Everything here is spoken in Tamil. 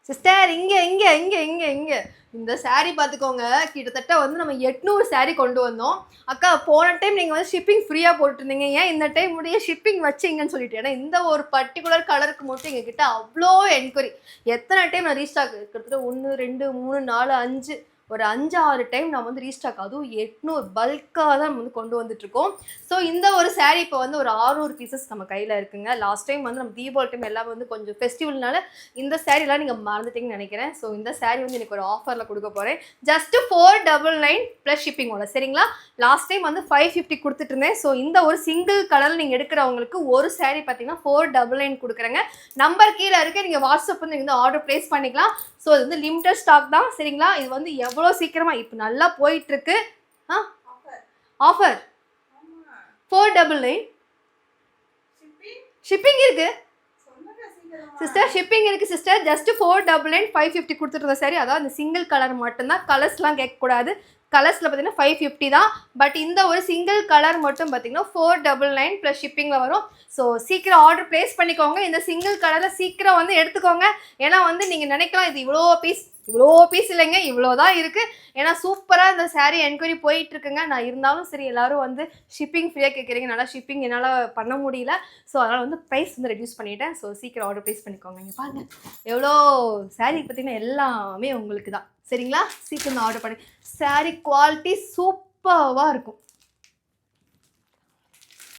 சிஸ்டர் இங்க இங்க இங்க இங்க இங்க இந்த சாரீ பார்த்துக்கோங்க. கிட்டத்தட்ட வந்து நம்ம 800 சாரீ கொண்டு வந்தோம். அக்கா போன டைம் நீங்கள் வந்து ஷிப்பிங் ஃப்ரீயாக போட்டுருந்தீங்க, ஏன் இந்த டைம் முடிய ஷிப்பிங் வச்சிங்கன்னு சொல்லிட்டு. ஏன்னா இந்த ஒரு பர்டிகுலர் கலருக்கு மட்டும் எங்ககிட்ட அவ்வளோ என்கொயரி. எத்தனை டைம் நான் ரீஸ்டாக் கிட்டத்தட்ட 1 2 3 4 5 ஒரு 5-6 டைம் நான் வந்து ரீஸ்டாக், அதுவும் 800 பல்காக தான் நம்ம வந்து கொண்டு வந்துட்டுருக்கோம். ஸோ இந்த ஒரு சாரீ இப்போ வந்து ஒரு 600 பீசஸ் நம்ம கையில் இருக்குங்க. லாஸ்ட் டைம் வந்து நம்ம தீபாவளி டைம் எல்லாமே வந்து கொஞ்சம் ஃபெஸ்டிவல்னால இந்த சாரீலாம் நீங்கள் மறந்துட்டீங்கன்னு நினைக்கிறேன். ஸோ இந்த சாரீ வந்து எனக்கு ஒரு ஆஃபரில் கொடுக்க போகிறேன். ஜஸ்ட் 499 ப்ளஸ் ஷிப்பிங்கோட, சரிங்களா? லாஸ்ட் டைம் வந்து 550 கொடுத்துட்டு இருந்தேன். ஸோ இந்த ஒரு சிங்கிள் கலரில் நீங்கள் எடுக்கிறவங்களுக்கு ஒரு சாரீ பார்த்தீங்கன்னா 499 கொடுக்குறேங்க. நம்பர் கீழே இருக்க, நீங்கள் வாட்ஸ்அப் வந்து நீங்கள் வந்து ஆர்டர் ப்ளேஸ் பண்ணிக்கலாம். ஸோ இது வந்து லிமிட்டட் ஸ்டாக் தான், சரிங்களா? இது வந்து எவ்வளோ சீக்கிரமாக இப்போ நல்லா போயிட்டுருக்கு. ஆஃபர் 499 ஷிப்பிங் இருக்குது சிஸ்டர், ஷிப்பிங் இருக்குது சிஸ்டர். ஜஸ்ட் 499 550 கொடுத்துட்டு சரி. அதாவது இந்த சிங்கிள் கலர் மட்டும்தான், கலர்ஸ்லாம் கேட்கக்கூடாது. கலர்ஸில் பார்த்தீங்கன்னா 550 தான். பட் இந்த ஒரு சிங்கிள் கலர் மட்டும் பார்த்தீங்கன்னா 499 ப்ளஸ் ஷிப்பிங்கில் வரும். ஸோ சீக்கிரம் ஆர்டர் ப்ளேஸ் பண்ணிக்கோங்க. இந்த சிங்கிள் கலரில் சீக்கிரம் வந்து எடுத்துக்கோங்க. ஏன்னா வந்து நீங்கள் நினைக்கலாம் இது இவ்வளோ பீஸ் இல்லைங்க, இவ்வளோ தான் இருக்குது. ஏன்னா சூப்பராக இந்த சாரீ என்கொயரி போயிட்டுருக்குங்க. நான் இருந்தாலும் சரி, எல்லோரும் வந்து ஷிப்பிங் ஃப்ரீயாக கேட்குறீங்க, நல்லா ஷிப்பிங் என்னால் பண்ண முடியல. ஸோ அதனால் வந்து ப்ரைஸ் வந்து ரெடியூஸ் பண்ணிவிட்டேன். ஸோ சீக்கிரம் ஆர்டர் ப்ளேஸ் பண்ணிக்கோங்க. இங்கே பாருங்கள் எவ்வளோ சாரீ பார்த்திங்கன்னா எல்லாமே உங்களுக்கு தான், சரிங்களா? சீக்கிரம் ஆர்டர் பண்ணி. சாரீ குவாலிட்டி சூப்பராக இருக்கும்.